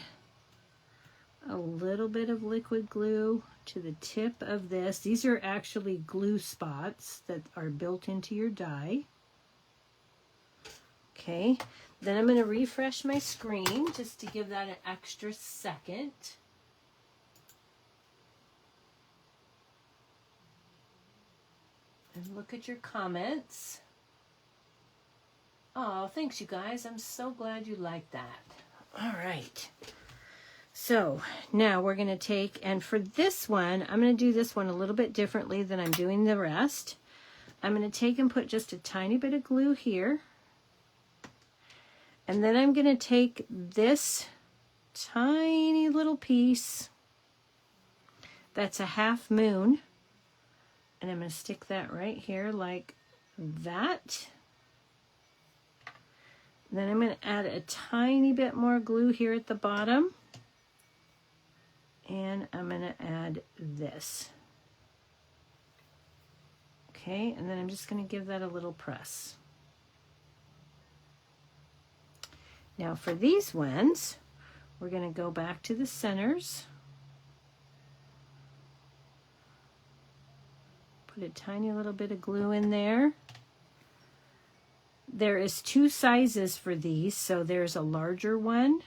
a little bit of liquid glue to the tip of this. These are actually glue spots that are built into your die. Okay, then I'm going to refresh my screen just to give that an extra second. And look at your comments. Oh, thanks you guys. I'm so glad you like that. All right. So now we're going to take, and for this one, I'm going to do this one a little bit differently than I'm doing the rest. I'm going to take and put just a tiny bit of glue here. And then I'm going to take this tiny little piece that's a half moon, and I'm going to stick that right here like that. Then I'm going to add a tiny bit more glue here at the bottom. And I'm going to add this. Okay, and then I'm just going to give that a little press. Now for these ones, we're going to go back to the centers. Put a tiny little bit of glue in there. There is 2 sizes for these, so there's a larger one,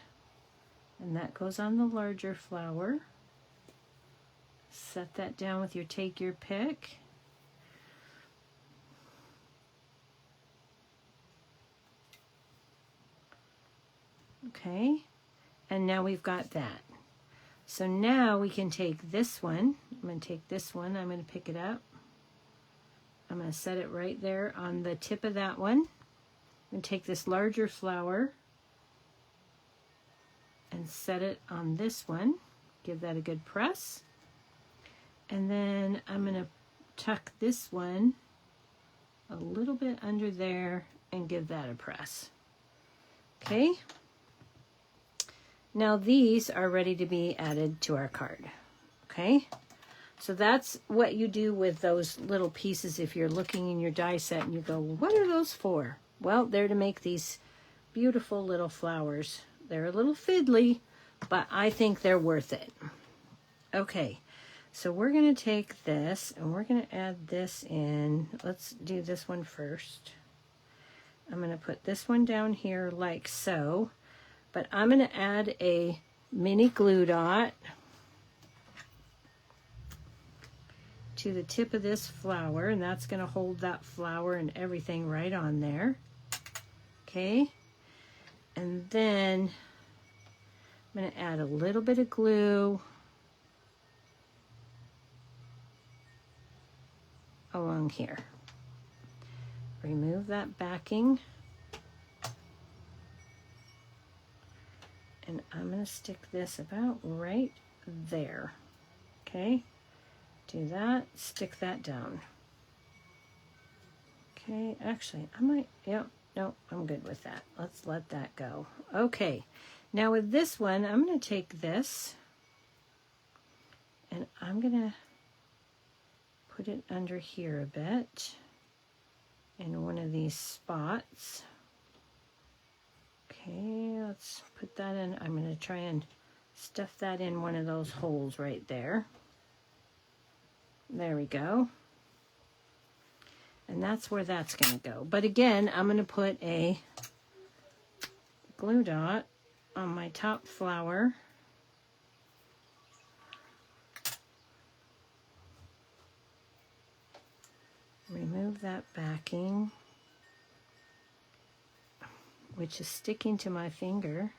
and that goes on the larger flower. Set that down with your take your pick. Okay, and now we've got that. So now we can take this one. I'm going to take this one. I'm going to pick it up. I'm going to set it right there on the tip of that one. I'm going to take this larger flower and set it on this one. Give that a good press. And then I'm going to tuck this one a little bit under there and give that a press. Okay. Now these are ready to be added to our card. Okay. So that's what you do with those little pieces if you're looking in your die set and you go, what are those for? Well, they're to make these beautiful little flowers. They're a little fiddly, but I think they're worth it. Okay. So we're going to take this and we're going to add this in. Let's do this one first. I'm going to put this one down here like so, but I'm going to add a mini glue dot to the tip of this flower, and that's going to hold that flower and everything right on there. Okay. And then I'm going to add a little bit of glue along here. Remove that backing. And I'm going to stick this about right there. Okay. Do that. Stick that down. Okay. Actually, I might, yep. No, I'm good with that. Let's let that go. Okay. Now with this one, I'm going to take this and I'm going to put it under here a bit in one of these spots. Okay, let's put that in. I'm going to try and stuff that in one of those holes right there. There we go. And that's where that's going to go. But again, I'm going to put a glue dot on my top flower. remove that backing, which is sticking to my finger.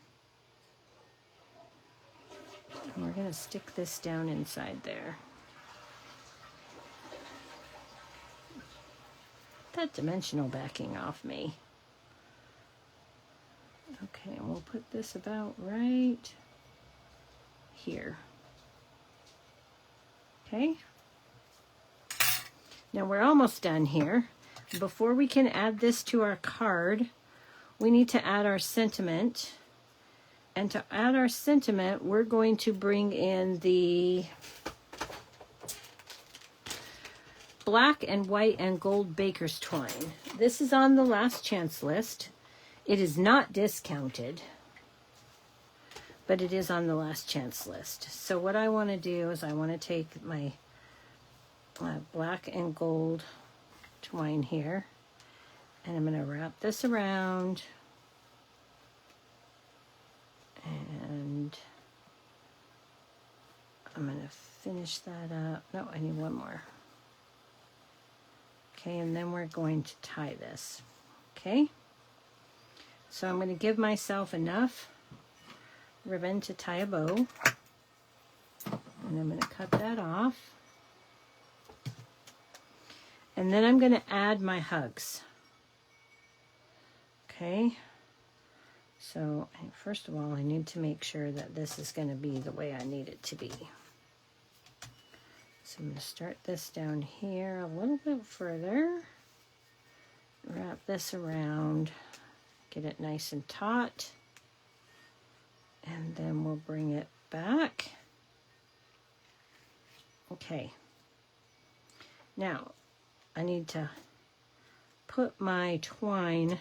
And we're going to stick this down inside there. That dimensional backing off me. Okay, and we'll put this about right here. Okay. Now we're almost done here. Before we can add this to our card, we need to add our sentiment. And to add our sentiment, we're going to bring in the black and white and gold baker's twine. This is on the last chance list. It is not discounted, but it is on the last chance list. So what I want to do is I want to take my black and gold twine here, and I'm going to wrap this around, and I'm going to finish that up. No, I need one more. Okay, and then we're going to tie this. Okay, so I'm going to give myself enough ribbon to tie a bow, and I'm going to cut that off. And then I'm going to add my hugs. Okay, so first of all, I need to make sure that this is going to be the way I need it to be. So I'm going to start this down here a little bit further, wrap this around, get it nice and taut, and then we'll bring it back. Okay, now I need to put my twine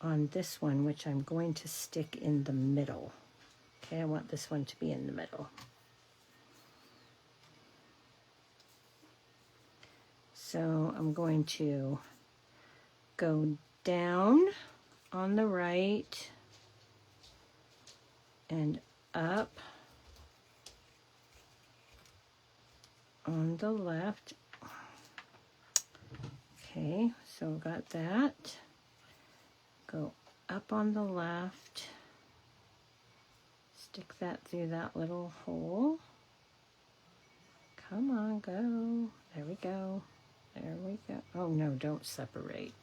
on this one, which I'm going to stick in the middle. Okay, I want this one to be in the middle. So I'm going to go down on the right and up on the left. Okay, so got that. Go up on the left, stick that through that little hole. Come on, go. There we go. There we go. Oh no, don't separate.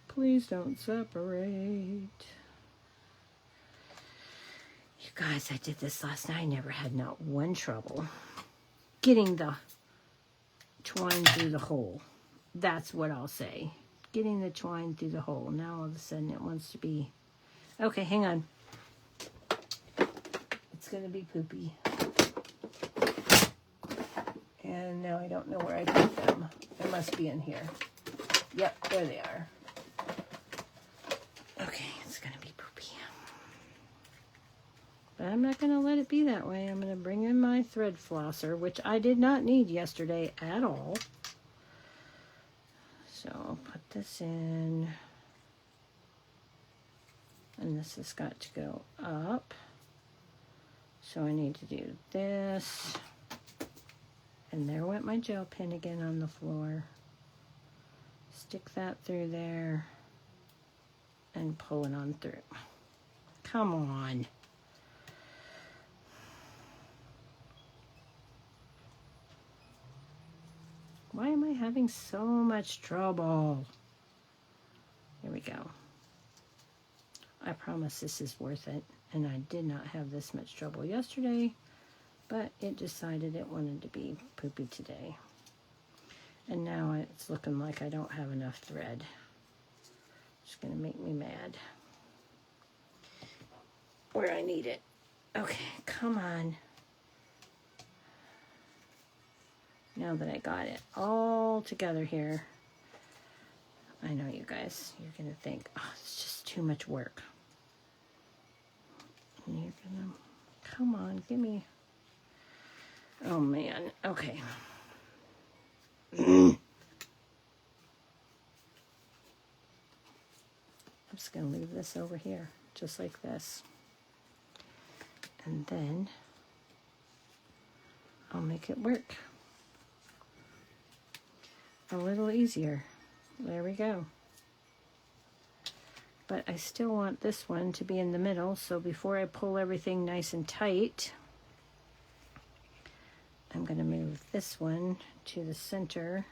Please don't separate. You guys, I did this last night. I never had not one trouble getting the twine through the hole. That's what I'll say. Getting the twine through the hole. Now all of a sudden it wants to be... Okay, hang on. It's going to be poopy. And now I don't know where I put them. They must be in here. Yep, there they are. Okay, it's going to be poopy. But I'm not going to let it be that way. I'm going to bring in my thread flosser, which I did not need yesterday at all. So I'll put this in, and this has got to go up. So I need to do this, and there went my gel pen again on the floor. Stick that through there and pull it on through. Come on. Why am I having so much trouble? Here we go. I promise this is worth it. And I did not have this much trouble yesterday, but it decided it wanted to be poopy today. And now it's looking like I don't have enough thread. It's going to make me mad. Where I need it. Okay, come on. Now that I got it all together here, I know you guys, you're going to think, oh, it's just too much work. And you're going to, come on, give me, oh man, okay. I'm just going to leave this over here, just like this. And then I'll make it work. a little easier. There we go. But I still want this one to be in the middle, so before I pull everything nice and tight, I'm going to move this one to the center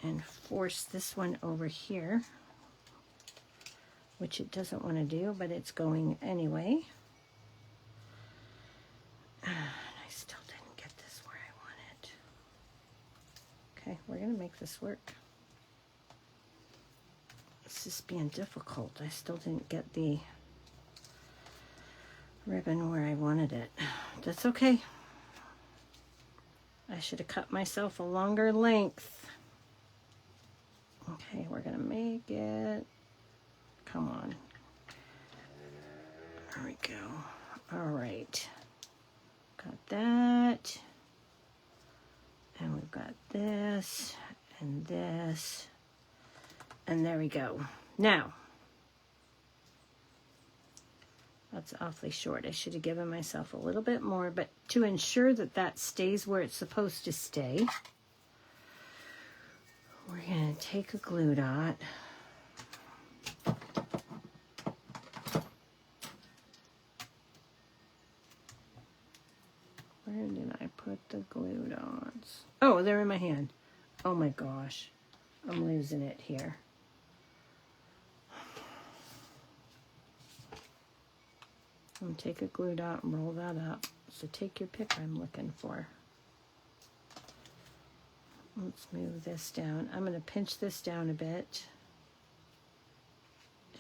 and force this one over here, which it doesn't want to do, but it's going anyway. And I still didn't get this where I want it. Okay, we're going to make this work. This is being difficult. I still didn't get the ribbon where I wanted it. That's okay. I should have cut myself a longer length. Okay, we're gonna make it. Come on. There we go. All right. Got that. And we've got this and this. And there we go. Now, that's awfully short. I should have given myself a little bit more, but to ensure that that stays where it's supposed to stay, we're going to take a glue dot. Where did I put the glue dots? Oh, they're in my hand. Oh my gosh. I'm losing it here. I'm going to take a glue dot and roll that up. So take your pick I'm looking for. Let's move this down. I'm going to pinch this down a bit.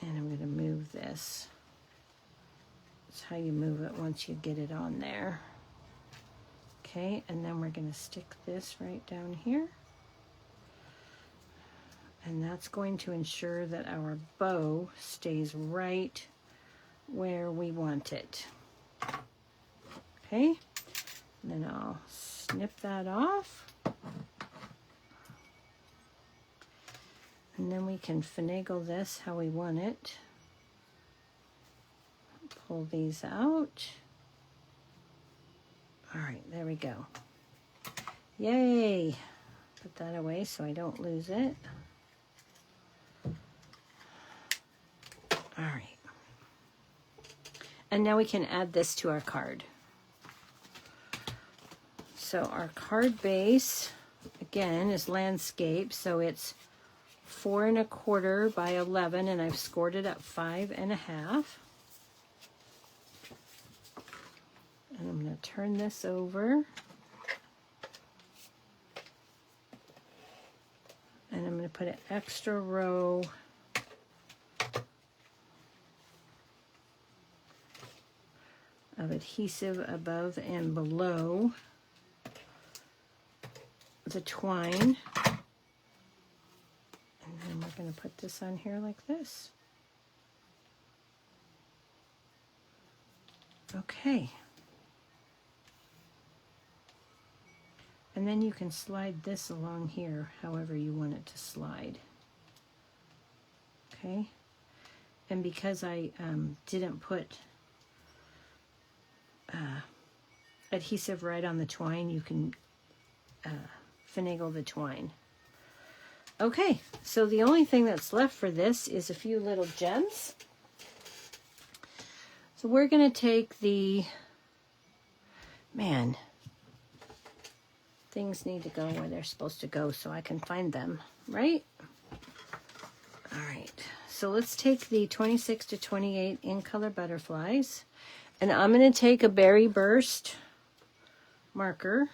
And I'm going to move this. That's how you move it once you get it on there. Okay, and then we're going to stick this right down here. And that's going to ensure that our bow stays right where we want it. Okay, and then I'll snip that off. And then we can finagle this how we want it. Pull these out. All right, there we go. Yay! Put that away so I don't lose it. All right. And now we can add this to our card. So our card base, again, is landscape. So it's 4 1/4 by 11, and I've scored it at 5 1/2. And I'm going to turn this over. And I'm going to put an extra row of adhesive above and below the twine. And then we're going to put this on here like this. Okay. And then you can slide this along here however you want it to slide. Okay. And because I didn't put adhesive right on the twine, you can finagle the twine. Okay, so the only thing that's left for this is a few little gems. So we're going to take the, things need to go where they're supposed to go so I can find them, right? All right, so let's take the 26 to 28 in color butterflies. And I'm going to take a berry burst marker.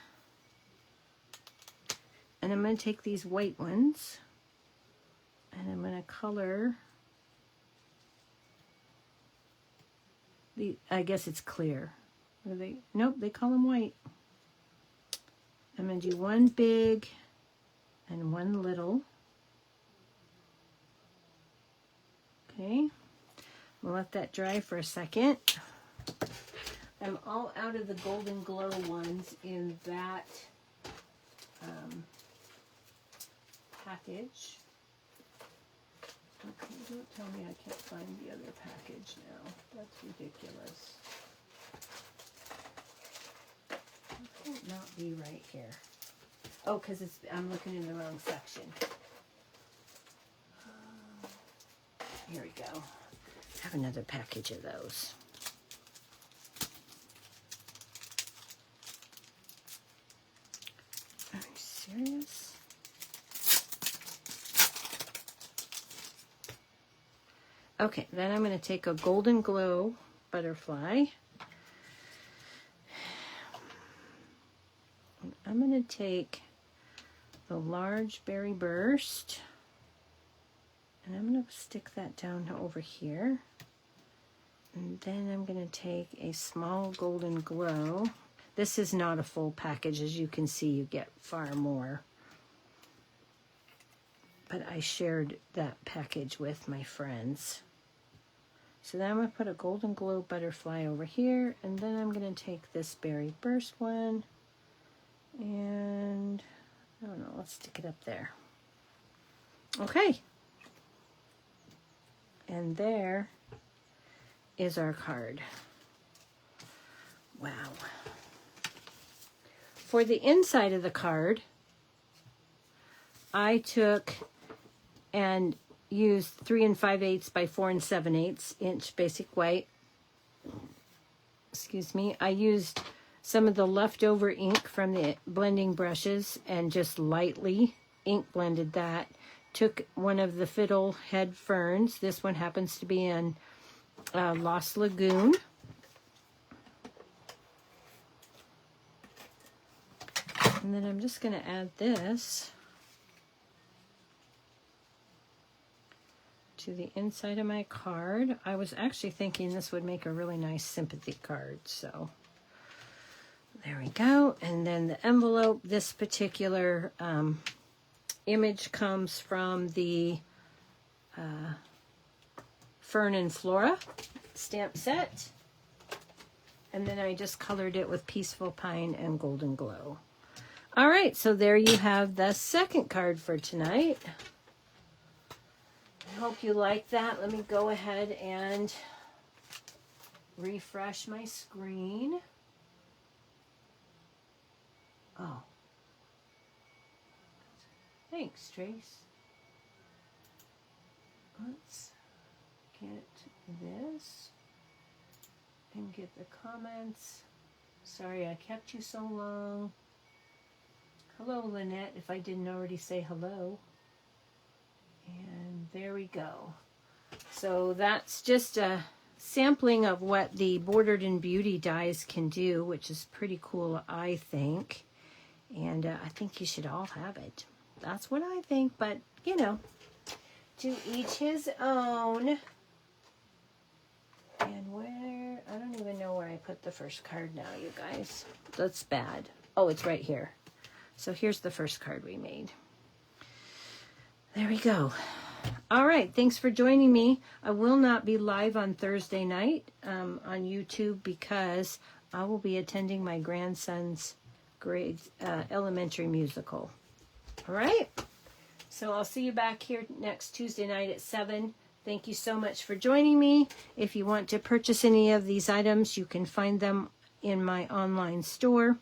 And I'm going to take these white ones. And I'm going to color the, I guess it's clear. What are they? Nope, they call them white. I'm going to do one big and one little. Okay. We'll let that dry for a second. I'm all out of the Golden Glow ones in that package. Okay, don't tell me I can't find the other package now. That's ridiculous. It can't not be right here. Oh, because I'm looking in the wrong section. Here we go. I have another package of those. Are you serious? Okay, then I'm going to take a Golden Glow butterfly. And I'm going to take the large berry burst. And I'm going to stick that down over here. And then I'm going to take a small Golden Glow. This is not a full package. As you can see, you get far more. But I shared that package with my friends. So then I'm going to put a Golden Glow butterfly over here. And then I'm going to take this berry burst one. And, I don't know, let's stick it up there. Okay. And there is our card. Wow. For the inside of the card, I took and used 3 5/8 by 4 7/8 inch basic white. Excuse me. I used some of the leftover ink from the blending brushes and just lightly ink blended that. Took one of the fiddlehead ferns. This one happens to be in Lost Lagoon. And then I'm just going to add this to the inside of my card. I was actually thinking this would make a really nice sympathy card. So there we go. And then the envelope, this particular image comes from the Fern and Flora stamp set. And then I just colored it with Peaceful Pine and Golden Glow. All right, so there you have the second card for tonight. I hope you like that. Let me go ahead and refresh my screen. Oh. Thanks, Trace. Let's get this and get the comments. Sorry I kept you so long. Hello, Lynette, if I didn't already say hello. And there we go. So that's just a sampling of what the Bordered in Beauty dies can do, which is pretty cool, I think. And I think you should all have it. That's what I think, but, you know, to each his own. And where, I don't even know where I put the first card now, you guys. That's bad. Oh, it's right here. So here's the first card we made. There we go. All right, thanks for joining me. I will not be live on Thursday night on YouTube because I will be attending my grandson's grade elementary musical. All right, so I'll see you back here next Tuesday night at 7. Thank you so much for joining me. If you want to purchase any of these items, you can find them in my online store.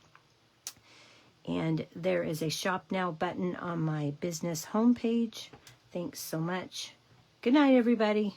And there is a Shop Now button on my business homepage. Thanks so much. Good night, everybody.